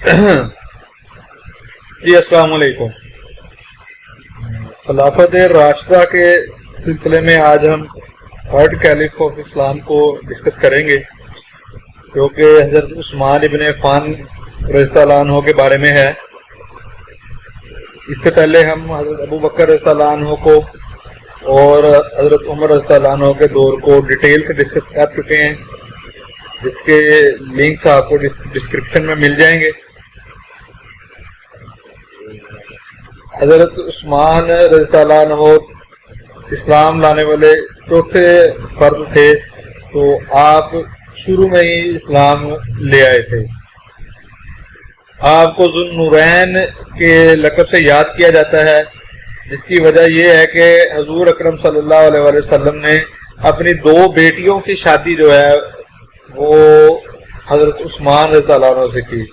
جی السلام علیکم. خلافت راشدہ کے سلسلے میں آج ہم تھرڈ کیلف آف اسلام کو ڈسکس کریں گے، جو کہ حضرت عثمان ابن عفان رضی اللہ عنہ کے بارے میں ہے. اس سے پہلے ہم حضرت ابو بکر رضی اللہ عنہ کو اور حضرت عمر رضی اللہ عنہ کے دور کو ڈیٹیل سے ڈسکس کر چکے ہیں، جس کے لنکس آپ کو ڈسکرپشن میں مل جائیں گے. حضرت عثمان رضی اللہ عنہ اسلام لانے والے چوتھے فرد تھے، تو آپ شروع میں ہی اسلام لے آئے تھے. آپ کو ذو النورین کے لقب سے یاد کیا جاتا ہے، جس کی وجہ یہ ہے کہ حضور اکرم صلی اللہ علیہ وآلہ وسلم نے اپنی دو بیٹیوں کی شادی جو ہے وہ حضرت عثمان رضی اللہ عنہ سے کی.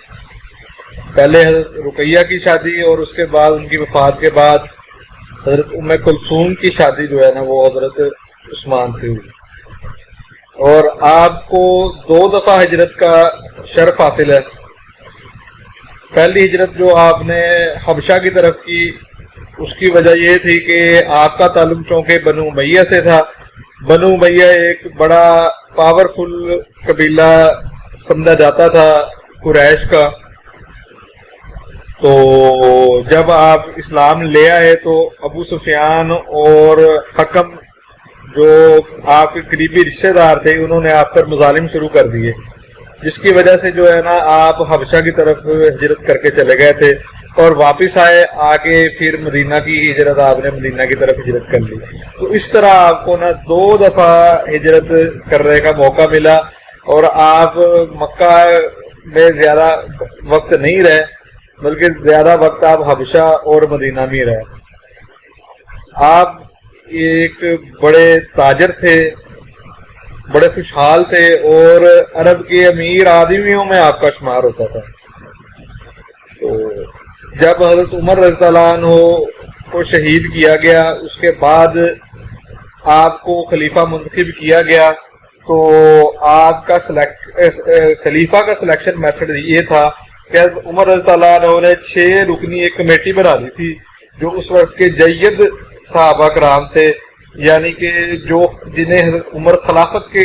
پہلے حضرت رقیہ کی شادی اور اس کے بعد ان کی وفات کے بعد حضرت ام کلثوم کی شادی جو ہے نا وہ حضرت عثمان سے ہوئی. اور آپ کو 2 دفعہ ہجرت کا شرف حاصل ہے. پہلی ہجرت جو آپ نے حبشہ کی طرف کی، اس کی وجہ یہ تھی کہ آپ کا تعلق چونکہ بنو امیہ سے تھا. بنو امیہ ایک بڑا پاورفل قبیلہ سمجھا جاتا تھا قریش کا. تو جب آپ اسلام لے آئے تو ابو سفیان اور حکم جو آپ کے قریبی رشتہ دار تھے، انہوں نے آپ پر مظالم شروع کر دیے، جس کی وجہ سے جو ہے نا آپ حبشہ کی طرف ہجرت کر کے چلے گئے تھے اور واپس آئے. آگے پھر مدینہ کی ہجرت آپ نے مدینہ کی طرف ہجرت کر لی. تو اس طرح آپ کو نا 2 دفعہ ہجرت کرنے کا موقع ملا، اور آپ مکہ میں زیادہ وقت نہیں رہے، بلکہ زیادہ وقت آپ حبشہ اور مدینہ میں رہے. آپ ایک بڑے تاجر تھے، بڑے خوشحال تھے، اور عرب کے امیر آدمیوں میں آپ کا شمار ہوتا تھا. تو جب حضرت عمر رضی اللہ عنہ کو شہید کیا گیا، اس کے بعد آپ کو خلیفہ منتخب کیا گیا، تو آپ کا خلیفہ کا سلیکشن میتھڈ یہ تھا کہ عمر رضی اللہ عنہ نے 6 رکنی ایک کمیٹی بنا دی تھی، جو اس وقت کے جید صحابہ کرام تھے، یعنی کہ جو جنہیں حضرت عمر خلافت کے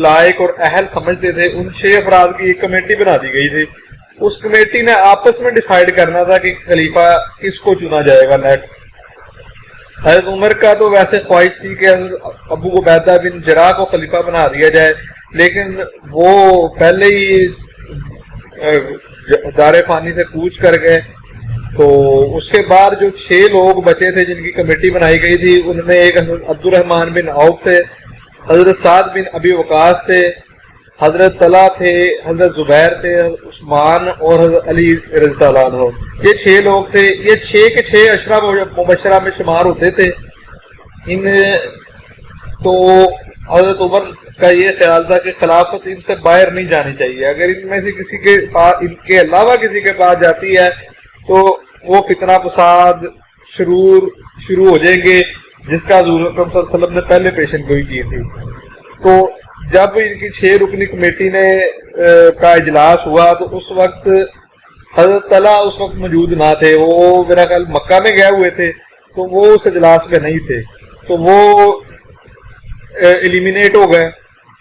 لائق اور اہل سمجھتے تھے. ان 6 افراد کی ایک کمیٹی بنا دی گئی تھی. اس کمیٹی نے آپس میں ڈیسائیڈ کرنا تھا کہ خلیفہ کس کو چنا جائے گا نیکسٹ. حضرت عمر کا تو ویسے خواہش تھی کہ حضرت ابو عبیدہ بن جراح کو خلیفہ بنا دیا جائے، لیکن وہ پہلے ہی دار فانی سے کوچ کر گئے. تو اس کے بعد جو 6 لوگ بچے تھے جن کی کمیٹی بنائی گئی تھی، ان میں ایک حضرت عبد الرحمن بن عوف تھے، حضرت سعد بن ابی وقاص تھے، حضرت طلحہ تھے، حضرت زبیر تھے، حضرت عثمان اور حضرت علی رضی اللہ عنہ. یہ 6 لوگ تھے. یہ 6 کے 6 عشرہ مبشرہ میں شمار ہوتے تھے. تو حضرت عمر کا یہ خیال تھا کہ خلافت ان سے باہر نہیں جانی چاہیے. اگر ان میں سے کسی کے پاس، ان کے علاوہ کسی کے پاس جاتی ہے تو وہ فتنہ فساد شروع ہو جائیں گے، جس کا حضور اکرم صلی اللہ علیہ وسلم نے پہلے پیشن گوئی کی تھی. تو جب ان کی 6 رکنی کمیٹی کا اجلاس ہوا، تو اس وقت حضرت طلحہ اس وقت موجود نہ تھے. وہ میرا خیال مکہ میں گئے ہوئے تھے، تو وہ اس اجلاس میں نہیں تھے، تو وہ ایلیمینیٹ ہو گئے.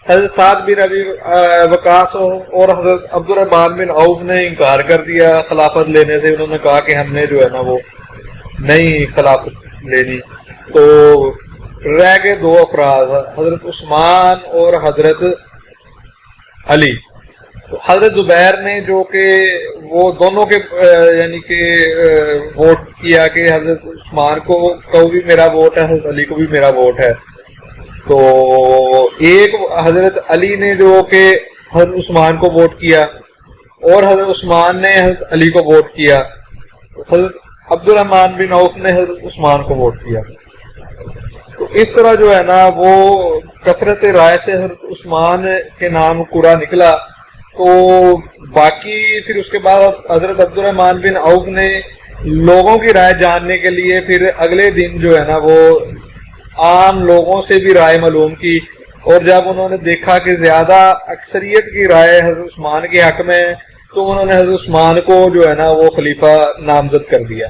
حضرت سعد بن ابی وقاص اور حضرت عبد الرحمن بن عوف نے انکار کر دیا خلافت لینے سے. انہوں نے کہا کہ ہم نے جو ہے نا وہ نہیں خلافت لینی. تو رہ گئے 2 افراد، حضرت عثمان اور حضرت علی. تو حضرت زبیر نے، جو کہ وہ دونوں کے یعنی کہ ووٹ کیا کہ حضرت عثمان کو بھی میرا ووٹ ہے، حضرت علی کو بھی میرا ووٹ ہے. تو ایک حضرت علی نے جو کہ حضرت عثمان کو ووٹ کیا، اور حضرت عثمان نے حضرت علی کو ووٹ کیا. حضرت عبد الرحمن بن عوف نے حضرت عثمان کو ووٹ کیا. تو اس طرح جو ہے نا وہ کثرت رائے سے حضرت عثمان کے نام قرا نکلا. تو باقی پھر اس کے بعد حضرت عبد الرحمن بن عوف نے لوگوں کی رائے جاننے کے لیے پھر اگلے دن جو ہے نا وہ عام لوگوں سے بھی رائے معلوم کی، اور جب انہوں نے دیکھا کہ زیادہ اکثریت کی رائے حضرت عثمان کے حق میں، تو انہوں نے حضرت عثمان کو جو ہے نا وہ خلیفہ نامزد کر دیا.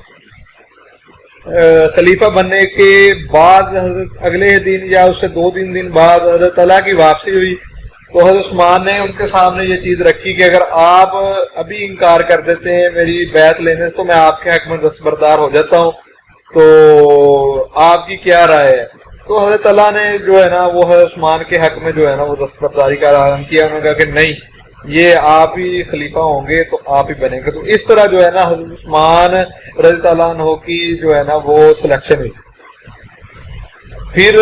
خلیفہ بننے کے بعد حضرت اگلے دن یا اس سے 2-3 دن بعد حضرت علی کی واپسی ہوئی تو حضرت عثمان نے ان کے سامنے یہ چیز رکھی کہ اگر آپ ابھی انکار کر دیتے ہیں میری بیعت لینے سے تو میں آپ کے حق میں دستبردار ہو جاتا ہوں, تو آپ کی کیا رائے ہے؟ تو حضرت علی نے جو ہے نا وہ حضرت عثمان کے حق میں جو ہے نا وہ دستبرداری کا اعلان کیا. انہوں نے کہا کہ نہیں, یہ آپ ہی خلیفہ ہوں گے تو آپ ہی بنیں گے. تو اس طرح جو ہے نا حضرت عثمان رضی اللہ عنہ کی جو ہے نا وہ سلیکشن ہوئی. پھر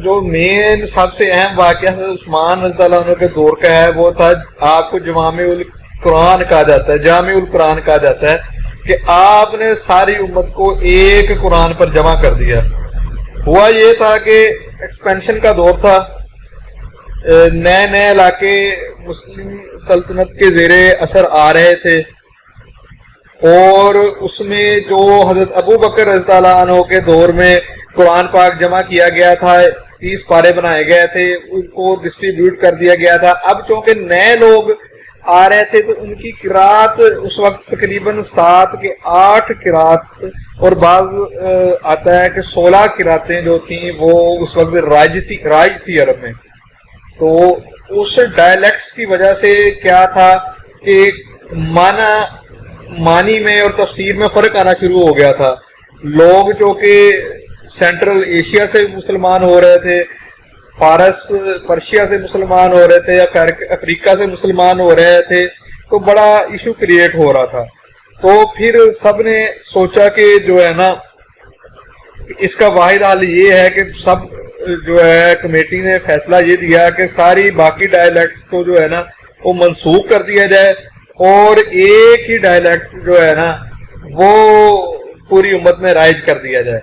جو مین سب سے اہم واقعہ حضرت عثمان رضی اللہ عنہ کے دور کا ہے وہ تھا, آپ کو جامع القرآن کہا جاتا ہے, جامع القرآن کہا جاتا ہے کہ آپ نے ساری امت کو ایک قرآن پر جمع کر دیا. ہوا یہ تھا کہ ایکسپینشن کا دور تھا, نئے نئے علاقے مسلم سلطنت کے زیر اثر آ رہے تھے, اور اس میں جو حضرت ابو بکر رضی اللہ عنہ کے دور میں قرآن پاک جمع کیا گیا تھا, 30 پارے بنائے گئے تھے, ان کو ڈسٹریبیوٹ کر دیا گیا تھا. اب چونکہ نئے لوگ آ رہے تھے تو ان کی قرات اس وقت تقریباً 7 کے 8 قرات اور بعض آتا ہے کہ 16 قراتیں جو تھیں وہ اس وقت رائج تھی عرب میں. تو اس ڈائلیکٹس کی وجہ سے کیا تھا کہ معنی میں اور تفسیر میں فرق آنا شروع ہو گیا تھا. لوگ جو کہ سینٹرل ایشیا سے مسلمان ہو رہے تھے, پرشیا سے مسلمان ہو رہے تھے, یا افریقہ سے مسلمان ہو رہے تھے, تو بڑا ایشو کریٹ ہو رہا تھا. تو پھر سب نے سوچا کہ جو ہے نا اس کا واحد حل یہ ہے کہ سب جو ہے کمیٹی نے فیصلہ یہ دیا کہ ساری باقی ڈائلیکٹس کو جو ہے نا وہ منسوخ کر دیا جائے اور ایک ہی ڈائلیکٹ جو ہے نا وہ پوری امت میں رائج کر دیا جائے.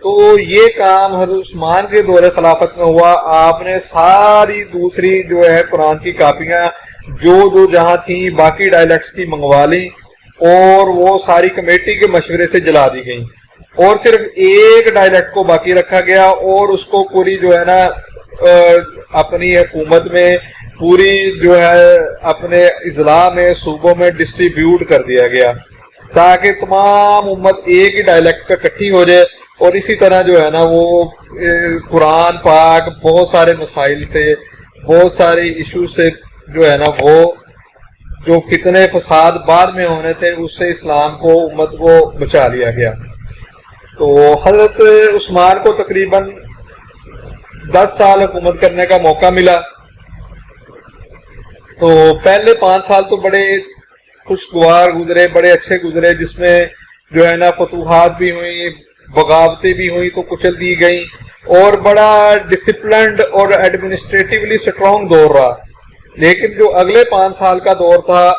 تو یہ کام حضرت عثمان کے دور خلافت میں ہوا. آپ نے ساری دوسری جو ہے قرآن کی کاپیاں جو جہاں تھیں باقی ڈائلیکٹس کی منگوا لی, اور وہ ساری کمیٹی کے مشورے سے جلا دی گئیں, اور صرف ایک ڈائلیکٹ کو باقی رکھا گیا, اور اس کو پوری جو ہے نا اپنی حکومت میں پوری جو ہے اپنے اضلاع میں صوبوں میں ڈسٹریبیوٹ کر دیا گیا تاکہ تمام امت ایک ہی ڈائلیکٹ کا اکٹھی ہو جائے. اور اسی طرح جو ہے نا وہ قرآن پاک بہت سارے مسائل سے, بہت سارے ایشو سے جو ہے نا وہ جو فتنے فساد بعد میں ہونے تھے اس سے اسلام کو امت کو بچا لیا گیا. تو حضرت عثمان کو تقریباً 10 سال حکومت کرنے کا موقع ملا. تو پہلے 5 سال تو بڑے خوشگوار گزرے, بڑے اچھے گزرے, جس میں جو ہے نا فتوحات بھی ہوئی, بغاوتیں بھی ہوئی تو کچل دی گئیں, اور بڑا ڈسپلنڈ اور ایڈمنسٹریٹیولی سٹرونگ دور رہا. لیکن جو اگلے 5 سال کا دور تھا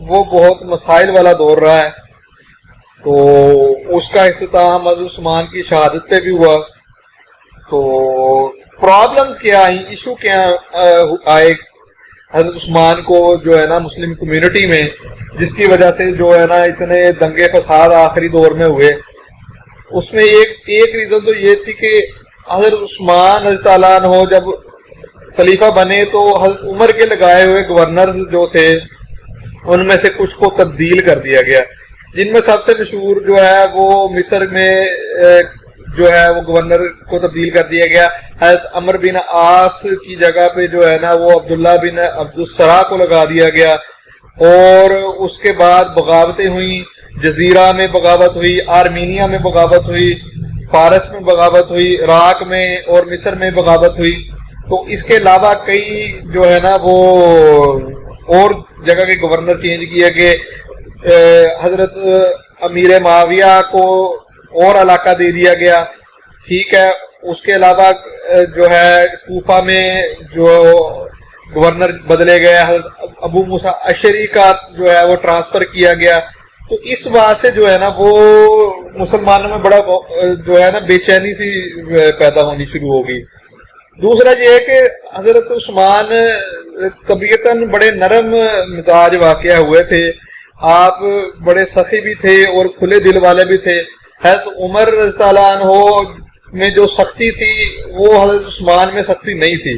وہ بہت مسائل والا دور رہا ہے. تو اس کا اختتام حضرت عثمان کی شہادت پہ بھی ہوا. تو پرابلمز کیا آئیں, ایشو کیا آئے حضرت عثمان کو جو ہے نا مسلم کمیونٹی میں, جس کی وجہ سے جو ہے نا اتنے دنگے فساد آخری دور میں ہوئے. اس میں ایک ریزن تو یہ تھی کہ حضرت عثمان رضی اللہ عنہ جب خلیفہ بنے تو حضرت عمر کے لگائے ہوئے گورنرز جو تھے ان میں سے کچھ کو تبدیل کر دیا گیا, جن میں سب سے مشہور جو ہے وہ مصر میں جو ہے وہ گورنر کو تبدیل کر دیا گیا. حضرت عمر بن عاص کی جگہ پہ جو ہے نا وہ عبداللہ بن عبدالسرا کو لگا دیا گیا. اور اس کے بعد بغاوتیں ہوئیں, جزیرہ میں بغاوت ہوئی, آرمینیا میں بغاوت ہوئی, فارس میں بغاوت ہوئی, عراق میں اور مصر میں بغاوت ہوئی. تو اس کے علاوہ کئی جو ہے نا وہ اور جگہ کے گورنر چینج کیے کہ حضرت امیر معاویہ کو اور علاقہ دے دیا گیا, ٹھیک ہے. اس کے علاوہ جو ہے کوفہ میں جو گورنر بدلے گئے, حضرت ابو موسیٰ اشعری کا جو ہے وہ ٹرانسفر کیا گیا. تو اس بات سے جو ہے نا وہ مسلمانوں میں بڑا جو ہے نا بے چینی سی پیدا ہونی شروع ہوگی. دوسرا یہ ہے کہ حضرت عثمان طبیعتاً بڑے نرم مزاج واقع ہوئے تھے, آپ بڑے سخی بھی تھے اور کھلے دل والے بھی تھے. حضرت عمر رضی اللہ عنہ میں جو سختی تھی وہ حضرت عثمان میں سختی نہیں تھی,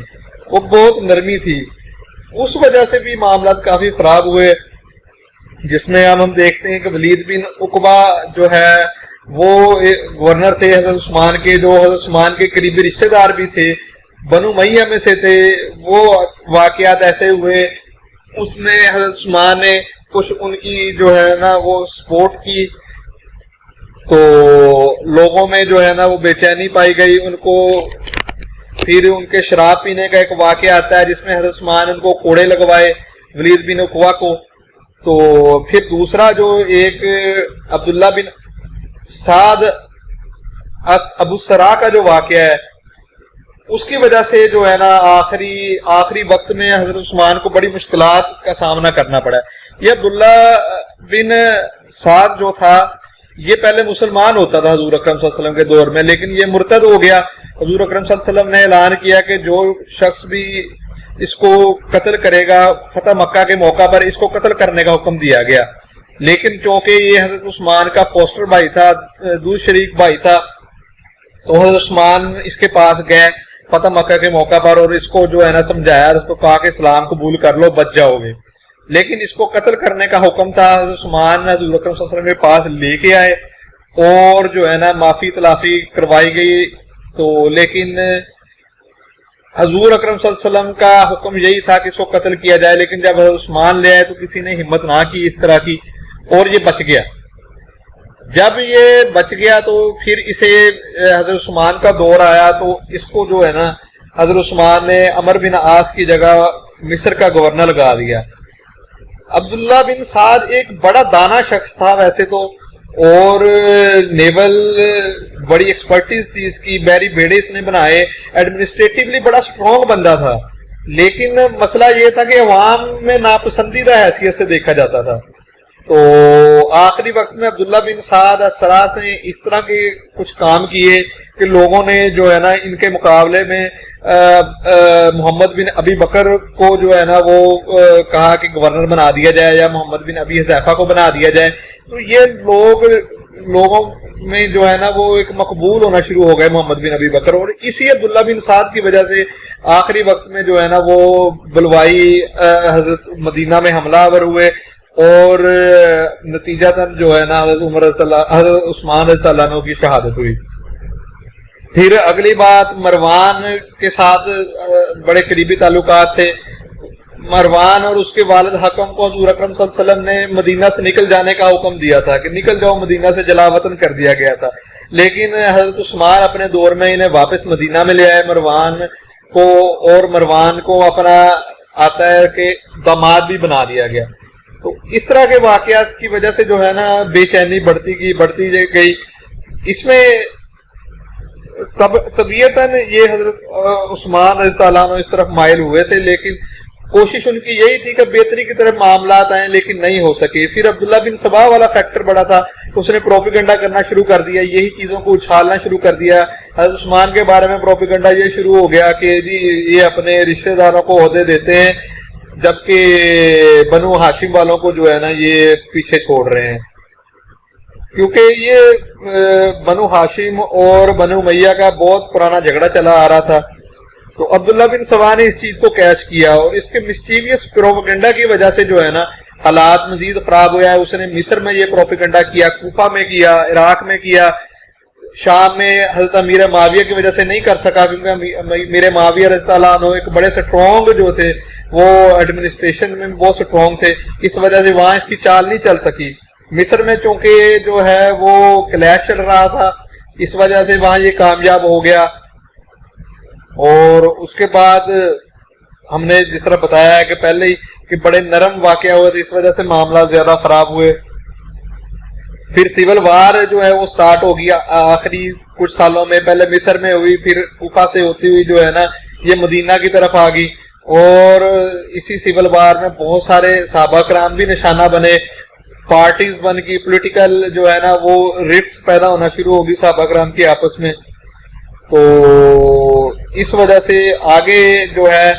وہ بہت نرمی تھی. اس وجہ سے بھی معاملات کافی خراب ہوئے. جس میں ہم دیکھتے ہیں کہ ولید بن عقبہ جو ہے وہ گورنر تھے حضرت عثمان کے، جو حضرت عثمان کے قریبی رشتہ دار بھی تھے، بنو امیہ میں سے تھے. وہ واقعات ایسے ہوئے، اس میں حضرت عثمان نے کچھ ان کی جو ہے نا وہ سپورٹ کی، تو لوگوں میں جو ہے نا وہ بے چینی پائی گئی ان کو. پھر ان کے شراب پینے کا ایک واقعہ آتا ہے جس میں حضرت عثمان ان کو کوڑے لگوائے ولید بن عقبہ کو. تو پھر دوسرا جو ایک عبداللہ بن سعد ابو سرا کا جو واقعہ ہے، اس کی وجہ سے جو ہے نا آخری وقت میں حضرت عثمان کو بڑی مشکلات کا سامنا کرنا پڑا. یہ عبداللہ بن سعد جو تھا یہ پہلے مسلمان ہوتا تھا حضور اکرم صلی اللہ علیہ وسلم کے دور میں، لیکن یہ مرتد ہو گیا. حضور اکرم صلی اللہ علیہ وسلم نے اعلان کیا کہ جو شخص بھی اس کو قتل کرے گا، فتح مکہ کے موقع پر اس کو قتل کرنے کا حکم دیا گیا. لیکن چونکہ یہ حضرت عثمان کا فوسٹر بھائی تھا، دور شریک بھائی تھا، تو حضرت عثمان اس کے پاس گئے فتح مکہ کے موقع پر اور اس کو جو ہے نا سمجھایا، اس کو کہا کہ اسلام قبول کر لو، بچ جاؤ گے. لیکن اس کو قتل کرنے کا حکم تھا. حضرت عثمان حضور اکرم صلی اللہ علیہ وسلم کے پاس لے کے آئے اور جو ہے نا معافی تلافی کروائی گئی. تو لیکن حضور اکرم صلی اللہ علیہ وسلم کا حکم یہی تھا کہ اس کو قتل کیا جائے، لیکن جب حضرت عثمان لے آئے تو کسی نے ہمت نہ کی اس طرح کی، اور یہ بچ گیا. جب یہ بچ گیا تو پھر اسے حضرت عثمان کا دور آیا، تو اس کو جو ہے نا حضرت عثمان نے عمر بن عاص کی جگہ مصر کا گورنر لگا دیا. عبداللہ بن سعد ایک بڑا دانا شخص تھا ویسے تو، اور نیول بڑی ایکسپرٹیز تھی اس کی، بیری بیڑے اس نے بنائے، ایڈمنسٹریٹیولی بڑا سٹرونگ بندہ تھا. لیکن مسئلہ یہ تھا کہ عوام میں ناپسندیدہ حیثیت سے دیکھا جاتا تھا. تو آخری وقت میں عبداللہ بن سعد السراث نے اس طرح کے کچھ کام کیے کہ لوگوں نے جو ہے نا ان کے مقابلے میں محمد بن ابی بکر کو جو ہے نا وہ کہا کہ گورنر بنا دیا جائے، یا محمد بن ابی حذیفہ کو بنا دیا جائے. تو یہ لوگوں میں جو ہے نا وہ ایک مقبول ہونا شروع ہو گئے محمد بن ابی بکر، اور اسی عبداللہ بن سعد کی وجہ سے آخری وقت میں جو ہے نا وہ بلوائی حضرت مدینہ میں حملہ آور ہوئے، اور نتیجتاً جو ہے نا حضرت عثمان رضی اللہ عنہ کی شہادت ہوئی. پھر اگلی بات، مروان کے ساتھ بڑے قریبی تعلقات تھے. مروان اور اس کے والد حکم کو حضور اکرم صلی اللہ علیہ وسلم نے مدینہ سے نکل جانے کا حکم دیا تھا کہ نکل جاؤ، مدینہ سے جلا وطن کر دیا گیا تھا. لیکن حضرت عثمان اپنے دور میں انہیں واپس مدینہ میں لے آئے مروان کو، اور مروان کو اپنا آتا ہے کہ داماد بھی بنا دیا گیا. تو اس طرح کے واقعات کی وجہ سے جو ہے نا بے چینی بڑھتی گئی. اس میں طبیعتاً یہ حضرت عثمان رضی اللہ عنہ اس طرف مائل ہوئے تھے، لیکن کوشش ان کی یہی تھی کہ بہتری کی طرف معاملات آئیں، لیکن نہیں ہو سکے. پھر عبداللہ بن سبا والا فیکٹر بڑا تھا، اس نے پروپیگنڈا کرنا شروع کر دیا، یہی چیزوں کو اچھالنا شروع کر دیا. حضرت عثمان کے بارے میں پروپیگنڈا یہ شروع ہو گیا کہ جی یہ اپنے رشتہ داروں کو عہدے دیتے ہیں، جبکہ بنو ہاشم والوں کو جو ہے نا یہ پیچھے چھوڑ رہے ہیں. کیونکہ یہ بنو ہاشم اور بنو امیہ کا بہت پرانا جھگڑا چلا آ رہا تھا. تو عبداللہ بن سبا نے اس چیز کو کیچ کیا، اور اس کے مسچیویس پروپیگنڈا کی وجہ سے جو ہے نا حالات مزید خراب ہوا ہے. اس نے مصر میں یہ پروپیگنڈا کیا، کوفہ میں کیا، عراق میں کیا، شام میں حضرت امیر معاویہ کی وجہ سے نہیں کر سکا، کیونکہ امیر معاویہ رضی اللہ عنہ ایک بڑے سٹرونگ جو تھے، وہ ایڈمنسٹریشن میں بہت سٹرونگ تھے، اس وجہ سے وہاں اس کی چال نہیں چل سکی. مصر میں چونکہ جو ہے وہ کلیش چل رہا تھا، اس وجہ سے وہاں یہ کامیاب ہو گیا. اور اس کے بعد ہم نے جس طرح بتایا ہے کہ پہلے ہی کہ بڑے نرم واقعہ ہوئے تھے، اس وجہ سے معاملات زیادہ خراب ہوئے. پھر سیول وار جو ہے وہ سٹارٹ ہو گیا آخری کچھ سالوں میں، پہلے مصر میں ہوئی، پھر کوفہ سے ہوتی ہوئی جو ہے نا یہ مدینہ کی طرف آ گئی. اور اسی سیول وار میں بہت سارے صحابہ کرام بھی نشانہ بنے، پارٹیز بن گئی، پولیٹیکل جو ہے نا وہ رفٹس پیدا ہونا شروع ہوگی صحابہ کرام کی آپس میں. تو اس وجہ سے آگے جو ہے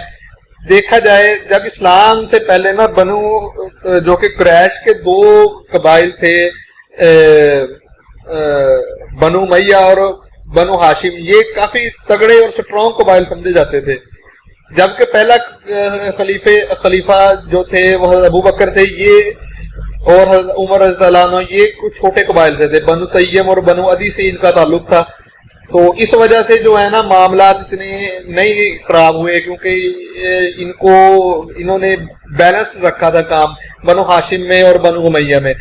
دیکھا جائے، جب اسلام سے پہلے نا بنو جو کہ قریش کے دو قبائل تھے، بنو امیہ اور بنو ہاشم، یہ کافی تگڑے اور سٹرونگ قبائل سمجھے جاتے تھے. جبکہ پہلا خلیفہ جو تھے وہ ابو بکر تھے، یہ اور حضرت عمر رضی اللہ عنہ یہ کچھ چھوٹے قبائل سے تھے، بنو تیم اور بنو عدی سے ان کا تعلق تھا. تو اس وجہ سے جو ہے نا معاملات اتنے نہیں خراب ہوئے، کیونکہ انہوں نے بیلنس رکھا تھا کام بنو ہاشم میں اور بنو امیہ میں.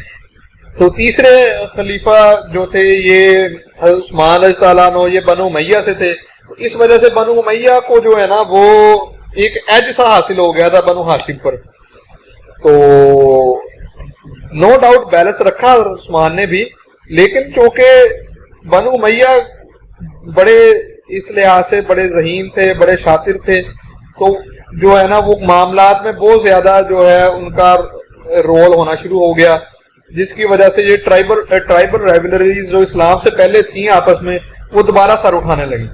تو تیسرے خلیفہ جو تھے یہ حضرت عثمان رضی اللہ عنہ، یہ بنو امیہ سے تھے. اس وجہ سے بنو امیہ کو جو ہے نا وہ ایک ایج سا حاصل ہو گیا تھا بنو ہاشم پر. تو نو ڈاؤٹ بیلنس رکھا حضرت عثمان نے بھی، لیکن چونکہ بنو امیہ بڑے اس لحاظ سے بڑے ذہین تھے، بڑے شاطر تھے، تو جو ہے نا وہ معاملات میں بہت زیادہ جو ہے ان کا رول ہونا شروع ہو گیا، جس کی وجہ سے یہ ٹرائبل رائولریز جو اسلام سے پہلے تھیں آپس میں وہ دوبارہ سر اٹھانے لگی.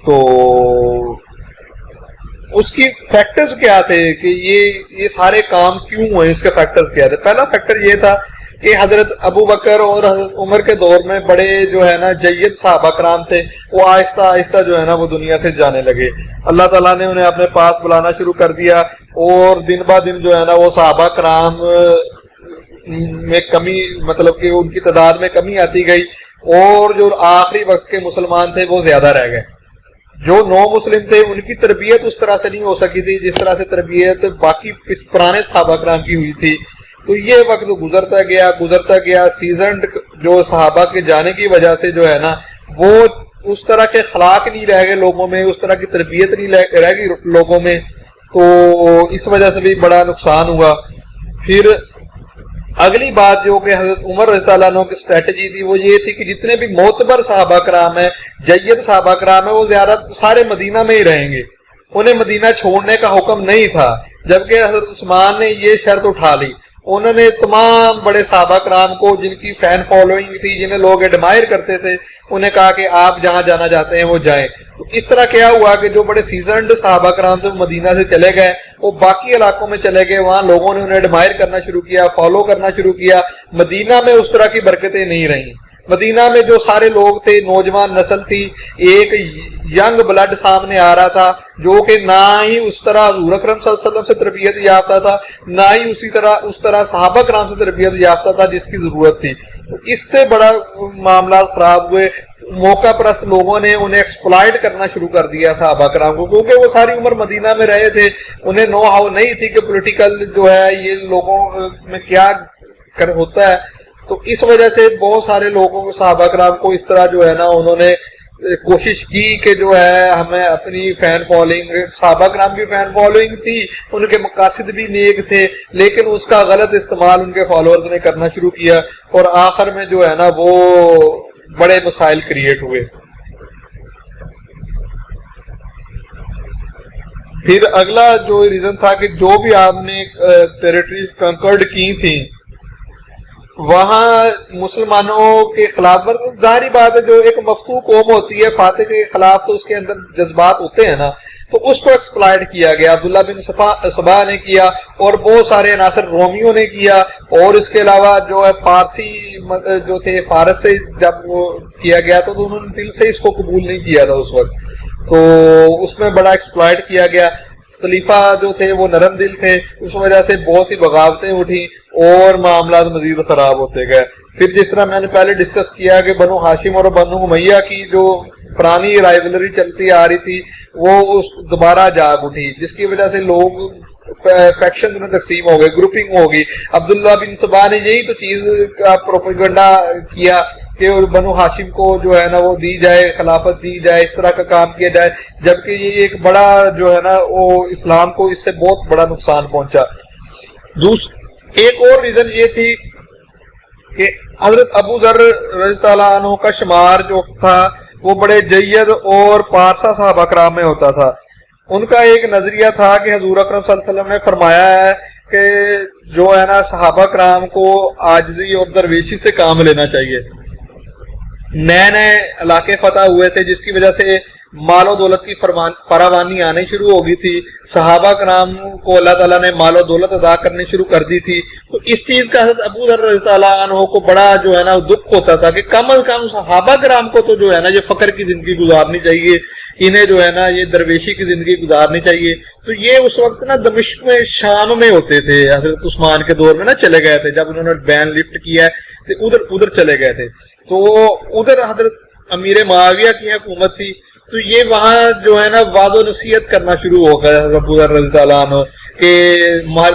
تو اس کی فیکٹرز کیا تھے کہ یہ سارے کام کیوں ہوئے، اس کے فیکٹرز کیا تھے؟ پہلا فیکٹر یہ تھا کہ حضرت ابو بکر اور حضرت عمر کے دور میں بڑے جو ہے نا جید صحابہ کرام تھے، وہ آہستہ آہستہ جو ہے نا وہ دنیا سے جانے لگے. اللہ تعالیٰ نے انہیں اپنے پاس بلانا شروع کر دیا، اور دن با دن جو ہے نا وہ صحابہ کرام میں کمی، مطلب کہ ان کی تعداد میں کمی آتی گئی، اور جو آخری وقت کے مسلمان تھے وہ زیادہ رہ گئے. جو نو مسلم تھے ان کی تربیت اس طرح سے نہیں ہو سکی تھی جس طرح سے تربیت باقی پرانے صحابہ کرام کی ہوئی تھی. تو یہ وقت گزرتا گیا. سیزنڈ جو صحابہ کے جانے کی وجہ سے جو ہے نا وہ اس طرح کے اخلاق نہیں رہ گئے لوگوں میں، اس طرح کی تربیت نہیں رہ گئی لوگوں میں. تو اس وجہ سے بھی بڑا نقصان ہوا. پھر اگلی بات جو کہ حضرت عمر رضی اللہ عنہ کی اسٹریٹجی تھی وہ یہ تھی کہ جتنے بھی معتبر صحابہ کرام ہیں، جید صحابہ کرام ہیں، وہ زیادہ سارے مدینہ میں ہی رہیں گے، انہیں مدینہ چھوڑنے کا حکم نہیں تھا. جبکہ حضرت عثمان نے یہ شرط اٹھا لی. انہوں نے تمام بڑے صحابہ کرام کو جن کی فین فالوئنگ تھی، جنہیں لوگ ایڈمائر کرتے تھے، انہیں کہا کہ آپ جہاں جانا چاہتے ہیں وہ جائیں. تو اس طرح کیا ہوا کہ جو بڑے سیزنڈ صحابہ کرام تھے وہ مدینہ سے چلے گئے، وہ باقی علاقوں میں چلے گئے، وہاں لوگوں نے انہیں ایڈمائر کرنا شروع کیا، فالو کرنا شروع کیا. مدینہ میں اس طرح کی برکتیں نہیں رہیں. مدینہ میں جو سارے لوگ تھے، نوجوان نسل تھی، ایک ینگ بلڈ سامنے آ رہا تھا جو کہ نہ ہی اس طرح حضور اکرم صلی اللہ علیہ وسلم سے تربیت یافتہ تھا، نہ ہی اس طرح صحابہ کرام سے تربیت یافتہ تھا جس کی ضرورت تھی. اس سے بڑا معاملات خراب ہوئے. موقع پرست لوگوں نے انہیں ایکسپلائٹ کرنا شروع کر دیا صحابہ کرام کو، کیونکہ وہ ساری عمر مدینہ میں رہے تھے، انہیں نو ہاؤ نہیں تھی کہ پولیٹیکل جو ہے یہ لوگوں میں کیا ہوتا ہے. تو اس وجہ سے بہت سارے لوگوں کو، صحابہ کرام کو اس طرح جو ہے نا انہوں نے کوشش کی کہ جو ہے ہمیں اپنی فین فالوئنگ، صحابہ کرام کی فین فالوئنگ تھی، ان کے مقاصد بھی نیک تھے، لیکن اس کا غلط استعمال ان کے فالوورز نے کرنا شروع کیا، اور آخر میں جو ہے نا وہ بڑے مسائل کریٹ ہوئے. پھر اگلا جو ریزن تھا کہ جو بھی آپ نے ٹیریٹریز کنکرڈ کی تھیں وہاں مسلمانوں کے خلاف، ظاہری بات ہے جو ایک مفتو قوم ہوتی ہے فاتح کے خلاف تو اس کے اندر جذبات ہوتے ہیں نا، تو اس کو ایکسپلائٹ کیا گیا. عبداللہ بن سبا نے کیا، اور بہت سارے عناصر رومیوں نے کیا، اور اس کے علاوہ جو ہے فارسی جو تھے فارس سے جب وہ کیا گیا تو انہوں نے دل سے اس کو قبول نہیں کیا تھا اس وقت، تو اس میں بڑا ایکسپلائٹ کیا گیا. خلیفہ جو تھے وہ نرم دل تھے، اس وجہ سے بہت سی بغاوتیں اٹھی اور معاملات مزید خراب ہوتے گئے. پھر جس طرح میں نے پہلے ڈسکس کیا کہ بنو ہاشم اور بنو امیہ کی جو پرانی رائولری چلتی آ رہی تھی وہ اس دوبارہ جاگ اٹھی، جس کی وجہ سے لوگ فیکشن میں تقسیم ہو گئے، گروپنگ ہو گئی. عبداللہ بن سبا نے یہی تو چیز کا پروپیگنڈا کیا کہ بنو ہاشم کو جو ہے نا وہ دی جائے، خلافت دی جائے، اس طرح کا کام کیا جائے، جبکہ یہ ایک بڑا جو ہے نا وہ اسلام کو اس سے بہت بڑا نقصان پہنچا. ایک اور ریزن یہ تھی کہ حضرت ابو ذر رضی اللہ عنہ کا شمار جو تھا وہ بڑے جید اور پارسا صحابہ کرام میں ہوتا تھا. ان کا ایک نظریہ تھا کہ حضور اکرم صلی اللہ علیہ وسلم نے فرمایا ہے کہ جو ہے نا صحابہ کرام کو عاجزی اور درویشی سے کام لینا چاہیے. نئے نئے علاقے فتح ہوئے تھے جس کی وجہ سے مال و دولت کی فراوانی آنے شروع ہو گئی تھی، صحابہ کرام کو اللہ تعالیٰ نے مال و دولت ادا کرنے شروع کر دی تھی، تو اس چیز کا حضرت ابو ذر رضی اللہ عنہ کو بڑا جو ہے نا دکھ ہوتا تھا کہ کم از کم صحابہ کرام کو تو جو ہے نا یہ فقر کی زندگی گزارنی چاہیے، انہیں جو ہے نا یہ درویشی کی زندگی گزارنی چاہیے. تو یہ اس وقت نا دمشق میں شام میں ہوتے تھے، حضرت عثمان کے دور میں نا چلے گئے تھے، جب انہوں نے بین لفٹ کیا ہے تو ادھر چلے گئے تھے. تو ادھر حضرت امیر معاویہ کی حکومت تھی، تو یہ وہاں جو ہے نا وعظ و نصیحت کرنا شروع ہو گیا ابو ذر رضی اللہ عنہ کہ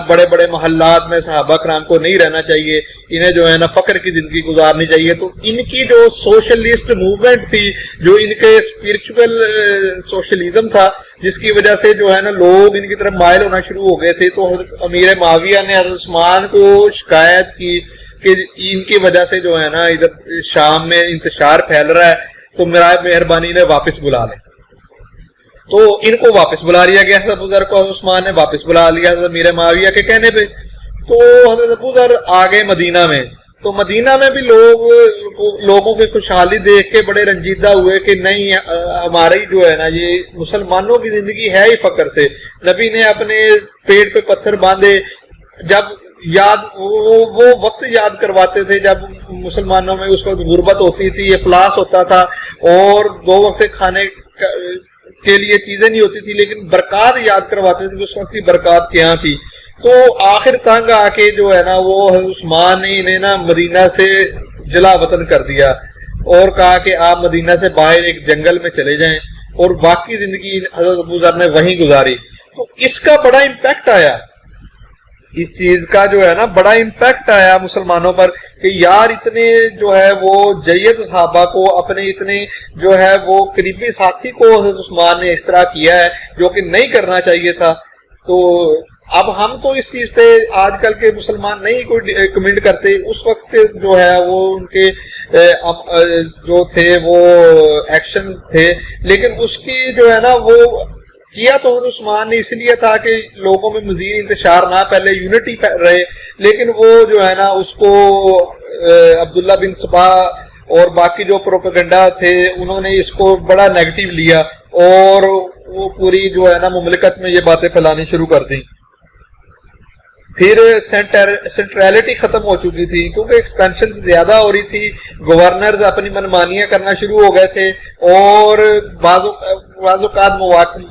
بڑے بڑے محلات میں صحابہ کرام کو نہیں رہنا چاہیے، انہیں جو ہے نا فقر کی زندگی گزارنی چاہیے. تو ان کی جو سوشلسٹ موومنٹ تھی، جو ان کے اسپرچول سوشلزم تھا، جس کی وجہ سے جو ہے نا لوگ ان کی طرف مائل ہونا شروع ہو گئے تھے، تو حضرت امیر معاویہ نے حضرت عثمان کو شکایت کی کہ ان کی وجہ سے جو ہے نا ادھر شام میں انتشار پھیل رہا ہے، تو میرا مہربانی نے واپس بلا لیں. تو ان کو واپس بلا لیا گیا، حضرت ابو ذر کو حضرت عثمان نے واپس بلا لیا حضرت امیر معاویہ کے کہنے پہ. تو حضرت ابو ذر آگئے مدینہ میں، تو مدینہ میں بھی لوگوں کی خوشحالی دیکھ کے بڑے رنجیدہ ہوئے کہ نہیں، ہماری جو ہے نا یہ مسلمانوں کی زندگی ہے ہی فقر سے. نبی نے اپنے پیٹ پہ پتھر باندھے، جب وہ وقت یاد کرواتے تھے جب مسلمانوں میں اس وقت غربت ہوتی تھی، افلاس ہوتا تھا، اور 2 وقت کھانے کے لیے چیزیں نہیں ہوتی تھی، لیکن برکات یاد کرواتے تھے کہ اس وقت کی برکات کیا تھی. تو آخر تنگ آ کے جو ہے نا وہ حضرت عثمان نے انہیں نا مدینہ سے جلا وطن کر دیا اور کہا کہ آپ مدینہ سے باہر ایک جنگل میں چلے جائیں، اور باقی زندگی حضرت ابو ذر نے وہیں گزاری. تو اس کا بڑا امپیکٹ آیا، اس چیز کا جو ہے نا بڑا امپیکٹ آیا مسلمانوں پر کہ یار اتنے جو ہے وہ جید صحابہ کو، اپنے اتنے جو ہے وہ قریبی ساتھی کو حضرت عثمان نے اس طرح کیا ہے جو کہ نہیں کرنا چاہیے تھا. تو اب ہم تو اس چیز پہ آج کل کے مسلمان نہیں کوئی کمنٹ کرتے، اس وقت جو ہے وہ ان کے جو تھے وہ ایکشنز تھے، لیکن اس کی جو ہے نا وہ کیا تو حضرت عثمان نے اس لیے تھا کہ لوگوں میں مزید انتشار نہ پہلے یونٹی رہے، لیکن وہ جو ہے نا اس کو عبداللہ بن سبا اور باقی جو پروپیگنڈا تھے انہوں نے اس کو بڑا نیگیٹو لیا، اور وہ پوری جو ہے نا مملکت میں یہ باتیں پھیلانی شروع کر دیں. پھر سینٹریلٹی ختم ہو چکی تھی کیونکہ ایکسپینشن زیادہ ہو رہی تھی، گورنرز اپنی منمانیاں کرنا شروع ہو گئے تھے، اور بعض اوقات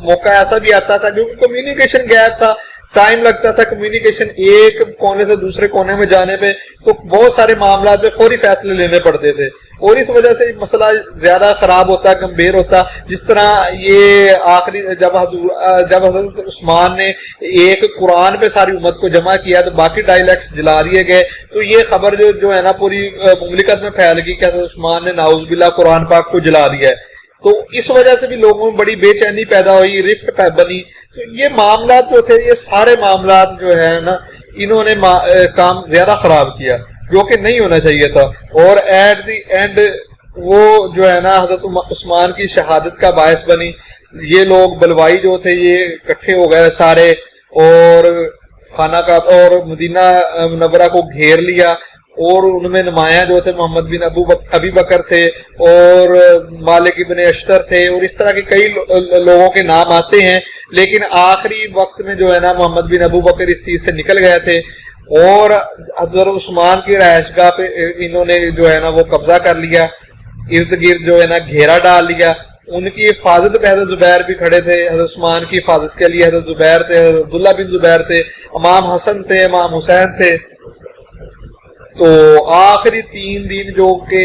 موقع ایسا بھی آتا تھا کیونکہ کمیونیکیشن گیپ تھا، ٹائم لگتا تھا کمیونیکیشن ایک کونے سے دوسرے کونے میں جانے پہ، تو بہت سارے معاملات میں فوری فیصلے لینے پڑتے تھے، اور اس وجہ سے مسئلہ زیادہ خراب ہوتا، گمبھیر ہوتا. جس طرح یہ آخری جب حضرت عثمان نے ایک قرآن پہ ساری امت کو جمع کیا تو باقی ڈائلیکٹس جلا دیے گئے، تو یہ خبر جو ہے نا پوری مملکت میں پھیل گئی کہ حضرت عثمان نے نعوذ باللہ قرآن پاک کو جلا دیا ہے. تو اس وجہ سے بھی لوگوں میں بڑی بے چینی پیدا ہوئی، رفٹ بنی. تو یہ معاملات جو تھے، یہ سارے معاملات جو ہے نا انہوں نے کام زیادہ خراب کیا جو کہ نہیں ہونا چاہیے تھا، اور ایٹ دی اینڈ وہ جو ہے نا حضرت عثمان کی شہادت کا باعث بنی. یہ لوگ بلوائی جو تھے یہ اکٹھے ہو گئے سارے، اور خانہ کا اور مدینہ منورہ کو گھیر لیا، اور ان میں نمایاں جو تھے محمد بن ابی بکر تھے اور مالک بن اشتر تھے، اور اس طرح کے کئی لوگوں کے نام آتے ہیں. لیکن آخری وقت میں جو ہے نا محمد بن ابو بکر اس چیز سے نکل گئے تھے، اور حضرت عثمان کی رہائش گاہ پہ انہوں نے جو ہے نا وہ قبضہ کر لیا، ارد گرد جو ہے نا گھیرا ڈال لیا. ان کی حفاظت پہ حضرت زبیر بھی کھڑے تھے، حضرت عثمان کی حفاظت کے لیے حضرت زبیر تھے، حضرت عبداللہ بن زبیر تھے، امام حسن تھے، امام حسین تھے. تو آخری 3 دن جو کہ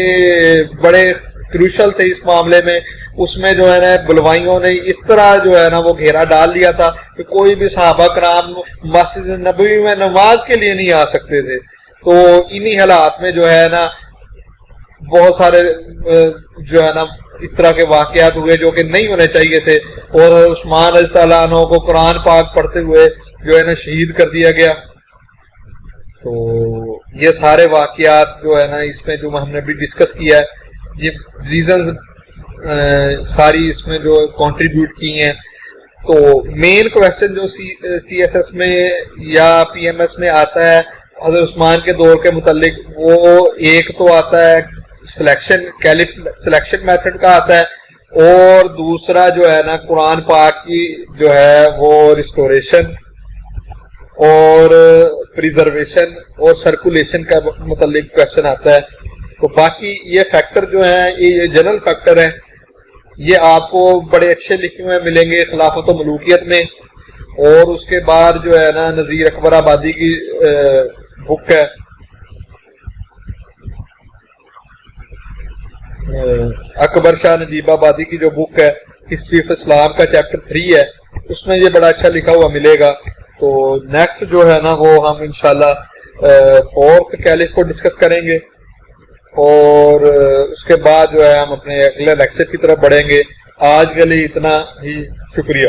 بڑے کروشل تھے اس معاملے میں، اس میں جو ہے نا بلوائیوں نے اس طرح جو ہے نا وہ گھیرا ڈال لیا تھا کہ کوئی بھی صحابہ کرام مسجد نبوی میں نماز کے لیے نہیں آ سکتے تھے. تو انہی حالات میں جو ہے نا بہت سارے جو ہے نا اس طرح کے واقعات ہوئے جو کہ نہیں ہونے چاہیے تھے، اور عثمان رضی اللہ عنہ کو قرآن پاک پڑھتے ہوئے جو ہے نا شہید کر دیا گیا. تو یہ سارے واقعات جو ہے نا اس میں جو ہم نے بھی ڈسکس کیا ہے، یہ ریزنز ساری اس میں جو کنٹریبیوٹ کی ہیں. تو مین کویسچن جو سی ایس ایس میں یا پی ایم ایس میں آتا ہے حضرت عثمان کے دور کے متعلق، وہ ایک تو آتا ہے سلیکشن میتھڈ کا آتا ہے، اور دوسرا جو ہے نا قرآن پاک کی جو ہے وہ ریسٹوریشن اور پریزرویشن اور سرکولیشن کا متعلق کوشچن آتا ہے. تو باقی یہ فیکٹر جو ہیں یہ جنرل فیکٹر ہیں، یہ آپ کو بڑے اچھے لکھے ہوئے ملیں گے خلافت و ملوکیت میں. اور اس کے بعد جو ہے نا نذیر اکبر آبادی کی بک ہے اکبر شاہ نجیب آبادی کی جو بک ہے ہسٹری آف اسلام کا چیپٹر 3 ہے، اس میں یہ بڑا اچھا لکھا ہوا ملے گا. تو نیکسٹ جو ہے نا وہ ہم انشاءاللہ 4th کیلف کو ڈسکس کریں گے اور اس کے بعد جو ہے ہم اپنے اگلے لیکچر کی طرف بڑھیں گے. آج کے لیے اتنا ہی، شکریہ.